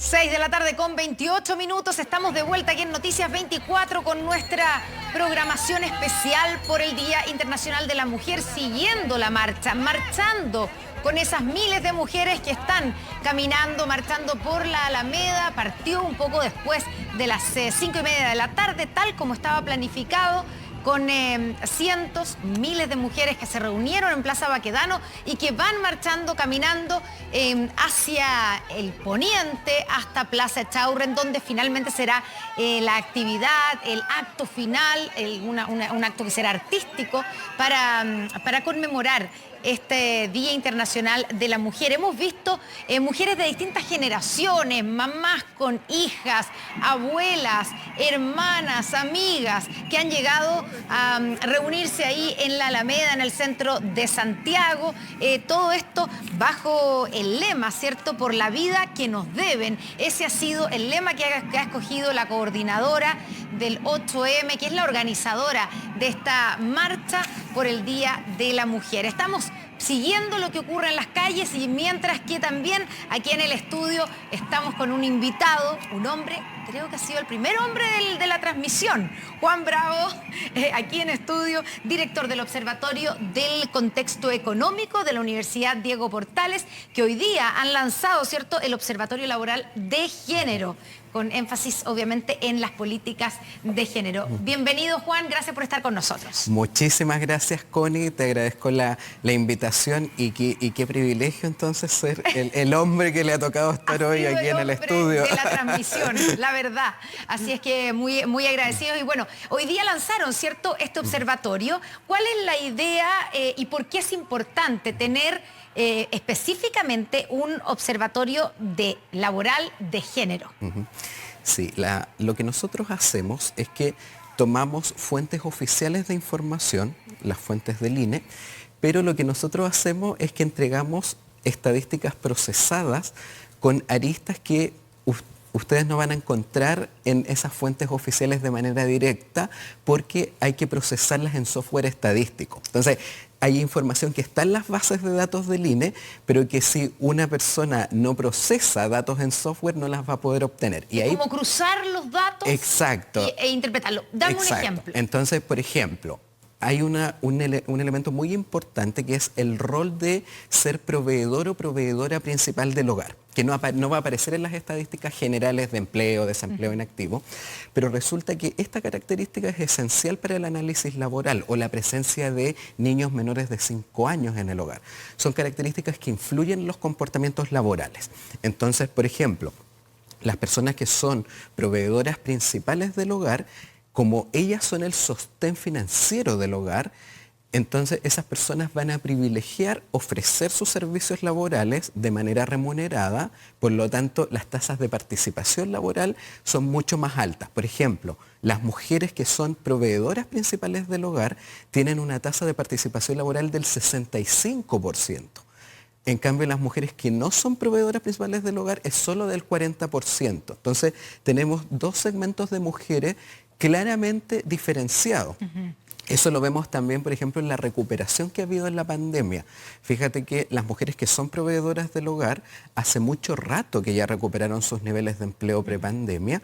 6 de la tarde con 28 minutos. Estamos de vuelta aquí en Noticias 24 con nuestra programación especial por el Día Internacional de la Mujer, siguiendo la marcha, marchando con esas miles de mujeres que están caminando, marchando por la Alameda. Partió un poco después de las 5:30 de la tarde, tal como estaba planificado, con cientos, miles de mujeres que se reunieron en Plaza Baquedano y que van marchando, caminando hacia el poniente, hasta Plaza Echaurren, donde finalmente será la actividad, el acto final, un acto que será artístico para conmemorar este Día Internacional de la Mujer. Hemos visto mujeres de distintas generaciones, mamás con hijas, abuelas, hermanas, amigas, que han llegado a reunirse ahí en la Alameda, en el centro de Santiago. Todo esto bajo el lema, ¿cierto?, por la vida que nos deben. Ese ha sido el lema que ha escogido la coordinadora del 8M, que es la organizadora de esta marcha por el Día de la Mujer. Estamos siguiendo lo que ocurre en las calles y mientras que también aquí en el estudio estamos con un invitado, un hombre, creo que ha sido el primer hombre de la transmisión, Juan Bravo, aquí en estudio, director del Observatorio del Contexto Económico de la Universidad Diego Portales, que hoy día han lanzado, ¿cierto?, el Observatorio Laboral de Género, con énfasis obviamente en las políticas de género. Bienvenido, Juan, gracias por estar con nosotros. Muchísimas gracias, Connie, te agradezco la invitación y qué privilegio entonces ser el hombre que le ha tocado estar hoy aquí en el estudio. De la transmisión, la verdad. Así es que muy agradecidos. Y bueno, hoy día lanzaron, ¿cierto?, este observatorio. ¿Cuál es la idea y por qué es importante tener específicamente un observatorio laboral de género? Sí, lo que nosotros hacemos es que tomamos fuentes oficiales de información, las fuentes del INE, pero lo que nosotros hacemos es que entregamos estadísticas procesadas con aristas que ustedes no van a encontrar en esas fuentes oficiales de manera directa porque hay que procesarlas en software estadístico. Entonces, hay información que está en las bases de datos del INE, pero que si una persona no procesa datos en software no las va a poder obtener. Y como cruzar los datos. Exacto. E interpretarlos. Dame un ejemplo. Entonces, por ejemplo, hay un elemento muy importante que es el rol de ser proveedor o proveedora principal del hogar, que no va a aparecer en las estadísticas generales de empleo, desempleo inactivo, pero resulta que esta característica es esencial para el análisis laboral o la presencia de niños menores de 5 años en el hogar. Son características que influyen en los comportamientos laborales. Entonces, por ejemplo, las personas que son proveedoras principales del hogar, como ellas son el sostén financiero del hogar, entonces esas personas van a privilegiar ofrecer sus servicios laborales de manera remunerada, por lo tanto las tasas de participación laboral son mucho más altas. Por ejemplo, las mujeres que son proveedoras principales del hogar tienen una tasa de participación laboral del 65%. En cambio, las mujeres que no son proveedoras principales del hogar es solo del 40%. Entonces, tenemos dos segmentos de mujeres claramente diferenciados. Eso lo vemos también, por ejemplo, en la recuperación que ha habido en la pandemia. Fíjate que las mujeres que son proveedoras del hogar, hace mucho rato que ya recuperaron sus niveles de empleo prepandemia.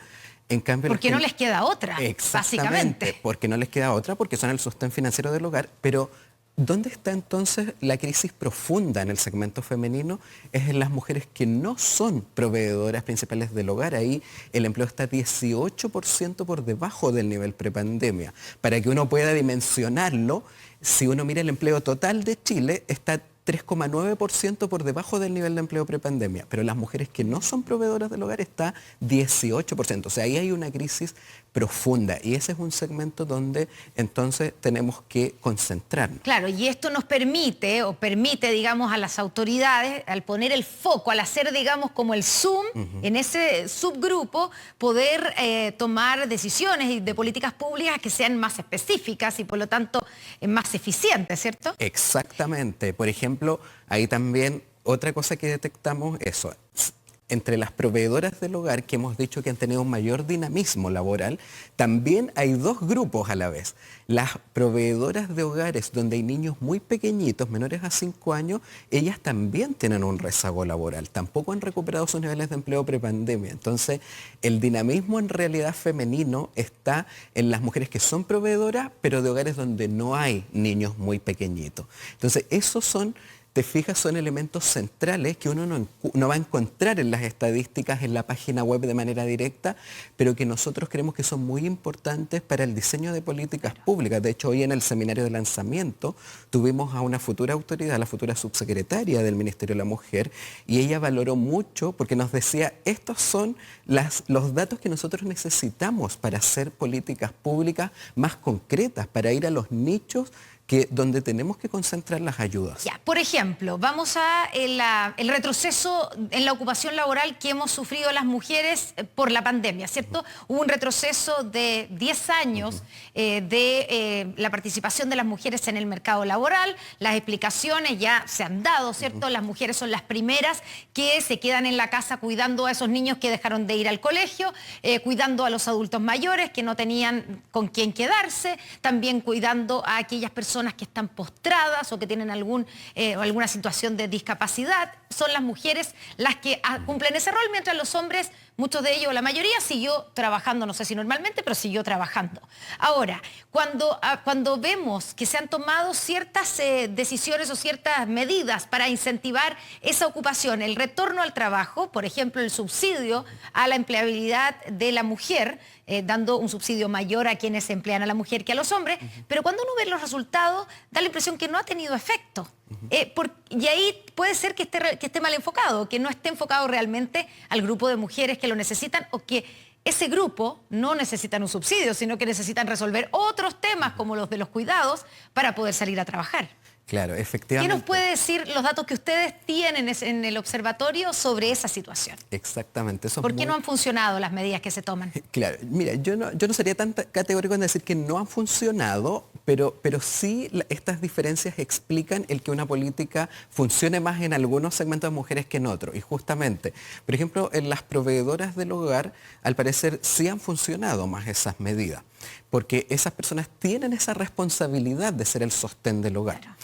En cambio, porque no les queda otra, básicamente. Porque no les queda otra, porque son el sostén financiero del hogar, pero ¿dónde está entonces la crisis profunda en el segmento femenino? Es en las mujeres que no son proveedoras principales del hogar. Ahí el empleo está 18% por debajo del nivel prepandemia. Para que uno pueda dimensionarlo, si uno mira el empleo total de Chile, está 3,9% por debajo del nivel de empleo prepandemia, pero las mujeres que no son proveedoras del hogar está 18%. O sea, ahí hay una crisis profunda y ese es un segmento donde entonces tenemos que concentrarnos. Claro, y esto nos permite, digamos, a las autoridades, al poner el foco, al hacer, digamos, como el zoom en ese subgrupo, poder tomar decisiones de políticas públicas que sean más específicas y por lo tanto más eficientes, ¿cierto? Exactamente. Por ejemplo, ahí también otra cosa que detectamos, eso, entre las proveedoras del hogar, que hemos dicho que han tenido un mayor dinamismo laboral, también hay dos grupos a la vez. Las proveedoras de hogares donde hay niños muy pequeñitos, menores a 5 años, ellas también tienen un rezago laboral. Tampoco han recuperado sus niveles de empleo prepandemia. Entonces, el dinamismo en realidad femenino está en las mujeres que son proveedoras, pero de hogares donde no hay niños muy pequeñitos. Entonces, esos son, te fijas, son elementos centrales que uno no va a encontrar en las estadísticas en la página web de manera directa, pero que nosotros creemos que son muy importantes para el diseño de políticas públicas. De hecho, hoy en el seminario de lanzamiento tuvimos a una futura autoridad, la futura subsecretaria del Ministerio de la Mujer, y ella valoró mucho porque nos decía, estos son los datos que nosotros necesitamos para hacer políticas públicas más concretas, para ir a los nichos donde tenemos que concentrar las ayudas. Ya, por ejemplo, vamos a el retroceso en la ocupación laboral que hemos sufrido las mujeres por la pandemia, ¿cierto? Hubo un retroceso de 10 años de la participación de las mujeres en el mercado laboral. Las explicaciones ya se han dado, ¿cierto? Las mujeres son las primeras que se quedan en la casa cuidando a esos niños que dejaron de ir al colegio, cuidando a los adultos mayores que no tenían con quién quedarse, también cuidando a aquellas personas que están postradas o que tienen alguna situación de discapacidad. Son las mujeres las que cumplen ese rol, mientras los hombres, muchos de ellos, la mayoría, siguió trabajando, no sé si normalmente, pero siguió trabajando. Ahora, cuando vemos que se han tomado ciertas decisiones o ciertas medidas para incentivar esa ocupación, el retorno al trabajo, por ejemplo, el subsidio a la empleabilidad de la mujer, dando un subsidio mayor a quienes emplean a la mujer que a los hombres, pero cuando uno ve los resultados, da la impresión que no ha tenido efecto. Y ahí puede ser que esté mal enfocado, que no esté enfocado realmente al grupo de mujeres que lo necesitan, o que ese grupo no necesitan un subsidio, sino que necesitan resolver otros temas como los de los cuidados para poder salir a trabajar. Claro, efectivamente. ¿Qué nos puede decir los datos que ustedes tienen en el observatorio sobre esa situación? Exactamente. ¿Por qué no han funcionado las medidas que se toman? Claro, mira, yo no sería tan categórico en decir que no han funcionado, pero sí estas diferencias explican el que una política funcione más en algunos segmentos de mujeres que en otros. Y justamente, por ejemplo, en las proveedoras del hogar, al parecer sí han funcionado más esas medidas, porque esas personas tienen esa responsabilidad de ser el sostén del hogar. Claro.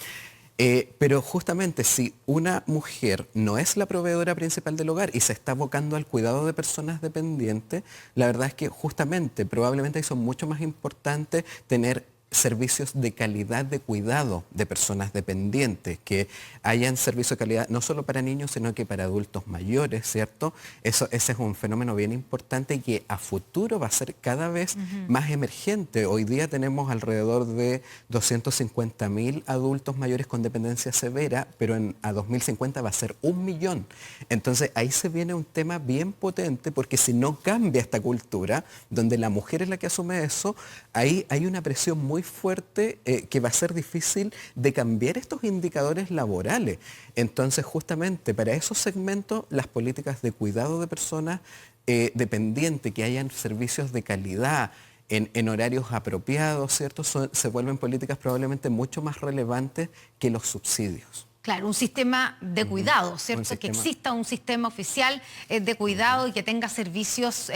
Pero justamente si una mujer no es la proveedora principal del hogar y se está abocando al cuidado de personas dependientes, la verdad es que justamente, probablemente ahí son mucho más importantes tener servicios de calidad de cuidado de personas dependientes, que hayan servicios de calidad no solo para niños, sino que para adultos mayores, ¿cierto? Ese es un fenómeno bien importante y que a futuro va a ser cada vez más emergente. Hoy día tenemos alrededor de 250.000 adultos mayores con dependencia severa, pero a 2050 va a ser 1 millón. Entonces ahí se viene un tema bien potente, porque si no cambia esta cultura, donde la mujer es la que asume eso, ahí hay una presión muy fuerte que va a ser difícil de cambiar estos indicadores laborales. Entonces, justamente para esos segmentos, las políticas de cuidado de personas dependientes, que hayan servicios de calidad en horarios apropiados, ¿cierto? Se vuelven políticas probablemente mucho más relevantes que los subsidios. Claro, un sistema de cuidado, ¿cierto? Que exista un sistema oficial de cuidado y que tenga servicios,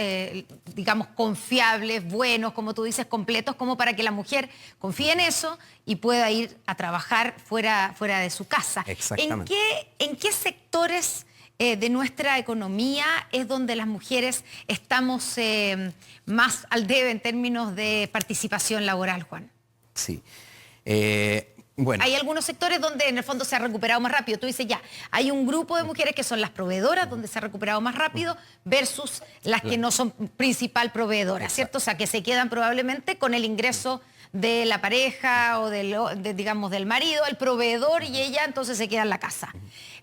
digamos, confiables, buenos, como tú dices, completos, como para que la mujer confíe en eso y pueda ir a trabajar fuera de su casa. Exactamente. ¿En qué sectores de nuestra economía es donde las mujeres estamos más al debe en términos de participación laboral, Juan? Sí. Bueno. Hay algunos sectores donde en el fondo se ha recuperado más rápido. Tú dices ya, hay un grupo de mujeres que son las proveedoras donde se ha recuperado más rápido versus las que no son principal proveedora, ¿cierto? O sea, que se quedan probablemente con el ingreso de la pareja o digamos, del marido, el proveedor, y ella entonces se queda en la casa.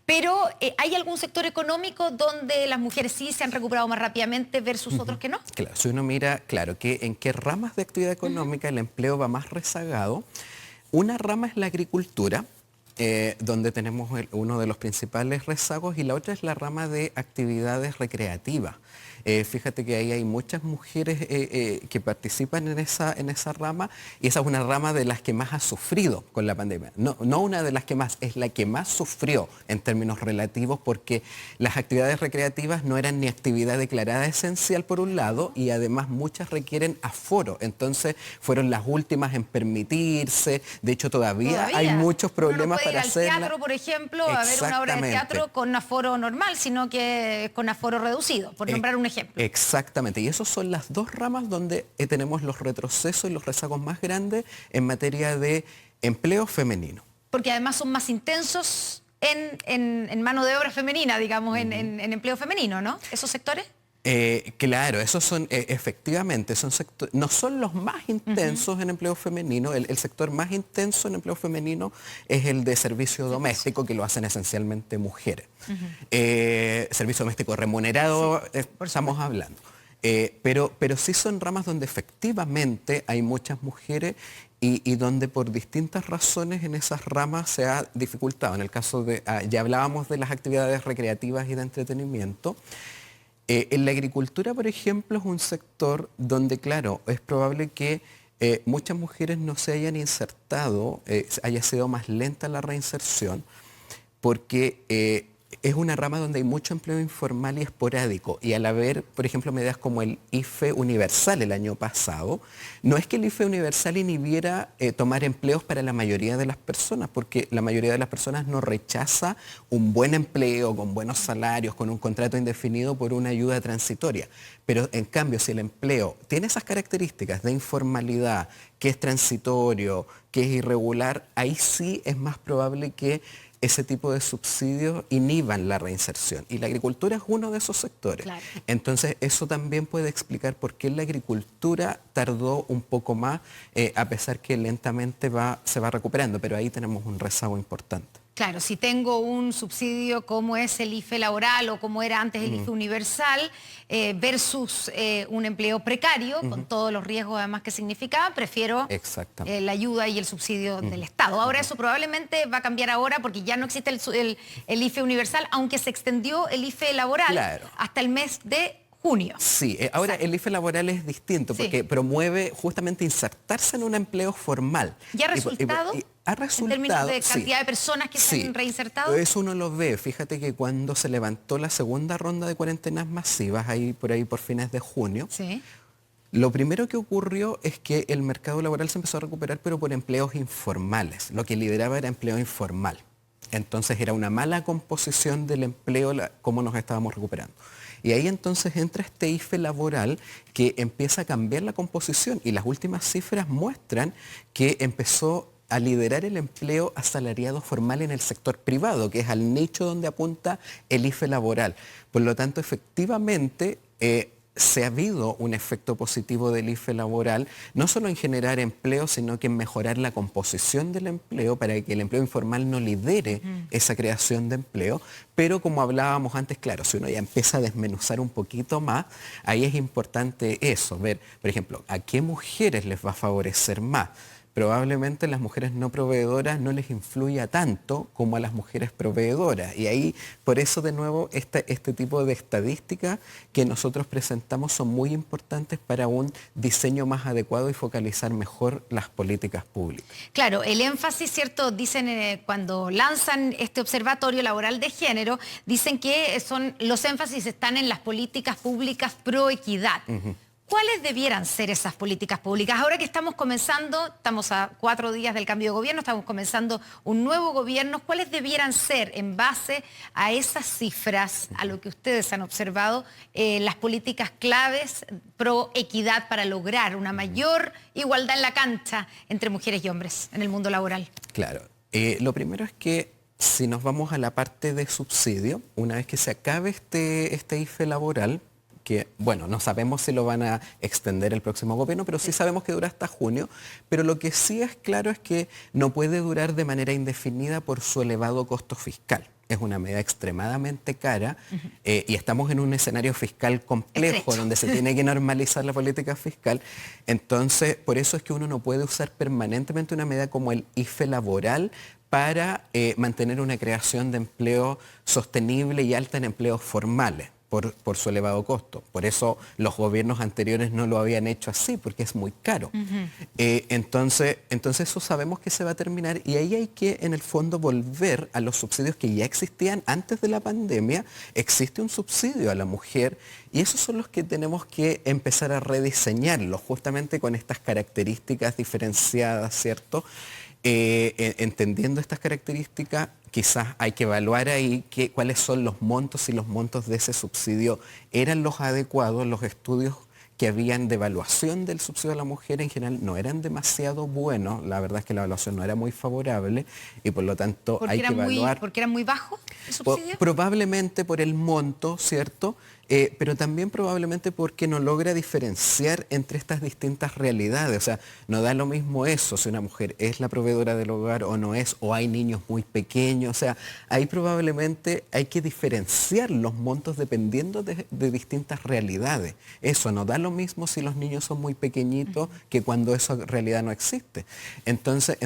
Pero ¿hay algún sector económico donde las mujeres sí se han recuperado más rápidamente versus otros que no? Claro, si uno mira, claro, en qué ramas de actividad económica el empleo va más rezagado. Una rama es la agricultura, donde tenemos uno de los principales rezagos, y la otra es la rama de actividades recreativas. Fíjate que ahí hay muchas mujeres que participan en esa rama, y esa es una rama de las que más ha sufrido con la pandemia. No una de las que más, es la que más sufrió en términos relativos, porque las actividades recreativas no eran ni actividad declarada esencial por un lado, y además muchas requieren aforo. Entonces fueron las últimas en permitirse. De hecho, todavía hay muchos problemas para hacerla. Uno no puede ir al teatro, por ejemplo, a ver una obra de teatro con aforo normal, sino que con aforo reducido, por nombrar un ejemplo. Exactamente, y esas son las dos ramas donde tenemos los retrocesos y los rezagos más grandes en materia de empleo femenino. Porque además son más intensos en mano de obra femenina, digamos, en empleo femenino, ¿no? ¿Esos sectores? Claro, esos son, efectivamente, no son los más intensos en empleo femenino. El sector más intenso en empleo femenino es el de servicio doméstico, que lo hacen esencialmente mujeres. Servicio doméstico remunerado, estamos hablando. Pero sí son ramas donde efectivamente hay muchas mujeres y donde por distintas razones en esas ramas se ha dificultado. En el caso de, ya hablábamos de las actividades recreativas y de entretenimiento. En la agricultura, por ejemplo, es un sector donde, claro, es probable que muchas mujeres no se hayan insertado, haya sido más lenta la reinserción, porque es una rama donde hay mucho empleo informal y esporádico, y al haber, por ejemplo, medidas como el IFE universal el año pasado, no es que el IFE universal inhibiera tomar empleos para la mayoría de las personas, porque la mayoría de las personas no rechaza un buen empleo, con buenos salarios, con un contrato indefinido por una ayuda transitoria. Pero en cambio, si el empleo tiene esas características de informalidad, que es transitorio, que es irregular, ahí sí es más probable que ese tipo de subsidios inhiban la reinserción. Y la agricultura es uno de esos sectores. Claro. Entonces, eso también puede explicar por qué la agricultura tardó un poco más, a pesar que lentamente se va recuperando, pero ahí tenemos un rezago importante. Claro, si tengo un subsidio como es el IFE laboral o como era antes el IFE universal versus un empleo precario, con todos los riesgos además que significaba, prefiero la ayuda y el subsidio del Estado. Ahora eso probablemente va a cambiar ahora porque ya no existe el IFE universal, aunque se extendió el IFE laboral hasta el mes de junio. Sí, ahora el IFE laboral es distinto porque promueve justamente insertarse en un empleo formal. ¿Y ha resultado? Ha resultado, en términos de cantidad de personas que se han reinsertado. Eso uno lo ve. Fíjate que cuando se levantó la segunda ronda de cuarentenas masivas, por ahí por fines de junio, lo primero que ocurrió es que el mercado laboral se empezó a recuperar, pero por empleos informales. Lo que lideraba era empleo informal. Entonces era una mala composición del empleo, como nos estábamos recuperando. Y ahí entonces entra este IFE laboral que empieza a cambiar la composición, y las últimas cifras muestran que empezó a liderar el empleo asalariado formal en el sector privado, que es al nicho donde apunta el IFE laboral. Por lo tanto, efectivamente, se ha habido un efecto positivo del IFE laboral, no solo en generar empleo, sino que en mejorar la composición del empleo para que el empleo informal no lidere esa creación de empleo. Pero como hablábamos antes, claro, si uno ya empieza a desmenuzar un poquito más, ahí es importante eso, ver, por ejemplo, a qué mujeres les va a favorecer más. Probablemente las mujeres no proveedoras no les influya tanto como a las mujeres proveedoras. Y ahí, por eso de nuevo, este tipo de estadísticas que nosotros presentamos son muy importantes para un diseño más adecuado y focalizar mejor las políticas públicas. Claro, el énfasis, ¿cierto? Dicen cuando lanzan este observatorio laboral de género, dicen que los énfasis están en las políticas públicas pro equidad. ¿Cuáles debieran ser esas políticas públicas? Ahora que estamos a 4 días del cambio de gobierno, estamos comenzando un nuevo gobierno, ¿cuáles debieran ser, en base a esas cifras, a lo que ustedes han observado, las políticas claves pro equidad para lograr una mayor igualdad en la cancha entre mujeres y hombres en el mundo laboral? Claro, lo primero es que si nos vamos a la parte de subsidio, una vez que se acabe este IFE laboral, que, bueno, no sabemos si lo van a extender el próximo gobierno, pero sí sabemos que dura hasta junio. Pero lo que sí es claro es que no puede durar de manera indefinida por su elevado costo fiscal. Es una medida extremadamente cara y estamos en un escenario fiscal complejo donde se tiene que normalizar la política fiscal. Entonces, por eso es que uno no puede usar permanentemente una medida como el IFE laboral para mantener una creación de empleo sostenible y alta en empleos formales. por su elevado costo. Por eso los gobiernos anteriores no lo habían hecho así, porque es muy caro. Entonces eso sabemos que se va a terminar y ahí hay que en el fondo volver a los subsidios que ya existían antes de la pandemia. Existe un subsidio a la mujer y esos son los que tenemos que empezar a rediseñarlos justamente con estas características diferenciadas, ¿cierto? Entendiendo estas características, quizás hay que evaluar ahí cuáles son los montos, si los montos de ese subsidio eran los adecuados. Los estudios que habían de evaluación del subsidio a la mujer en general no eran demasiado buenos. La verdad es que la evaluación no era muy favorable y por lo tanto hay que evaluar. ¿Porque era muy bajo el subsidio? Probablemente por el monto, ¿cierto? Pero también probablemente porque no logra diferenciar entre estas distintas realidades. O sea, no da lo mismo eso, si una mujer es la proveedora del hogar o no es, o hay niños muy pequeños. O sea, ahí probablemente hay que diferenciar los montos dependiendo de distintas realidades. Eso no da lo mismo si los niños son muy pequeñitos que cuando esa realidad no existe. Entonces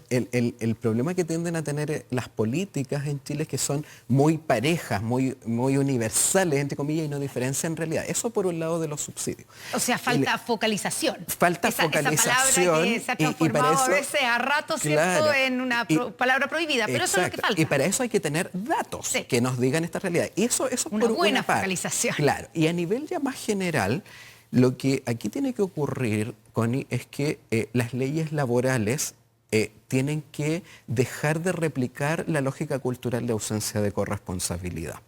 el problema que tienden a tener las políticas en Chile es que son muy parejas, muy universales, entre comillas, y no diferencian realidad. Eso por un lado de los subsidios. O sea, falta focalización. Falta focalización. Esa palabra que se ha transformado a veces a ratos, ¿cierto?, claro, en una palabra prohibida, pero exacto, eso es lo que falta. Y para eso hay que tener datos que nos digan esta realidad. Y eso una por buena una parte. focalización. Claro. Y a nivel ya más general, lo que aquí tiene que ocurrir, Connie, es que las leyes laborales tienen que dejar de replicar la lógica cultural de ausencia de corresponsabilidad.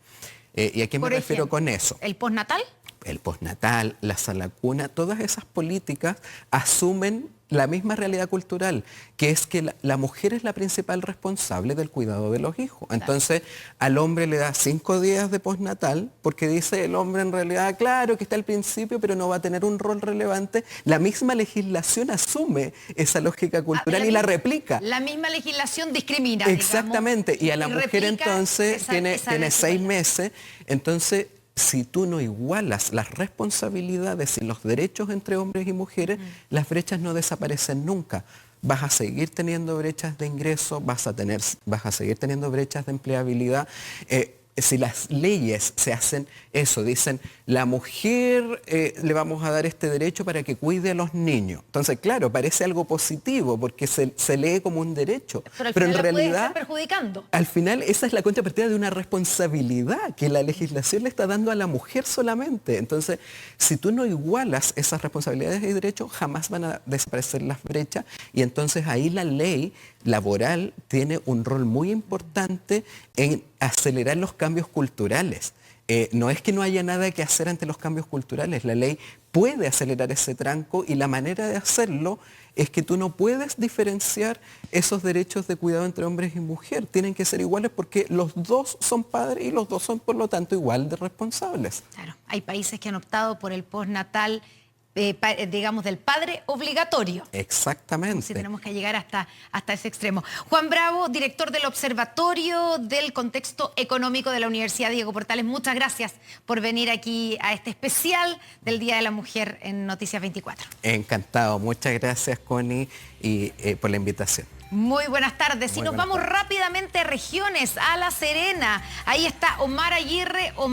¿Y a qué me refiero con eso? ¿El postnatal? El postnatal, la sala cuna, todas esas políticas asumen la misma realidad cultural, que es que la mujer es la principal responsable del cuidado de los hijos. Entonces, al hombre le da 5 días de postnatal, porque dice el hombre en realidad, claro que está al principio, pero no va a tener un rol relevante. La misma legislación asume esa lógica cultural y la replica. La misma legislación discrimina. Exactamente, digamos, y a la mujer entonces tiene 6 meses, entonces si tú no igualas las responsabilidades y los derechos entre hombres y mujeres, las brechas no desaparecen nunca. Vas a seguir teniendo brechas de ingreso, vas a seguir teniendo brechas de empleabilidad. Si las leyes se hacen eso, dicen, la mujer le vamos a dar este derecho para que cuide a los niños. Entonces, claro, parece algo positivo porque se lee como un derecho. Pero en realidad puede estar perjudicando. Al final, esa es la contrapartida de una responsabilidad que la legislación le está dando a la mujer solamente. Entonces, si tú no igualas esas responsabilidades y derechos, jamás van a desaparecer las brechas. Y entonces ahí la ley laboral tiene un rol muy importante en acelerar los cambios culturales. No es que no haya nada que hacer ante los cambios culturales, la ley puede acelerar ese tranco y la manera de hacerlo es que tú no puedes diferenciar esos derechos de cuidado entre hombres y mujeres. Tienen que ser iguales porque los dos son padres y los dos son por lo tanto igual de responsables. Claro, hay países que han optado por el postnatal, digamos, del padre obligatorio. Exactamente. Si tenemos que llegar hasta ese extremo. Juan Bravo, director del Observatorio del Contexto Económico de la Universidad Diego Portales, muchas gracias por venir aquí a este especial del Día de la Mujer en Noticias 24. Encantado, muchas gracias, Connie, y por la invitación. Muy buenas tardes. Y nos vamos rápidamente a regiones, a La Serena. Ahí está Omar Aguirre.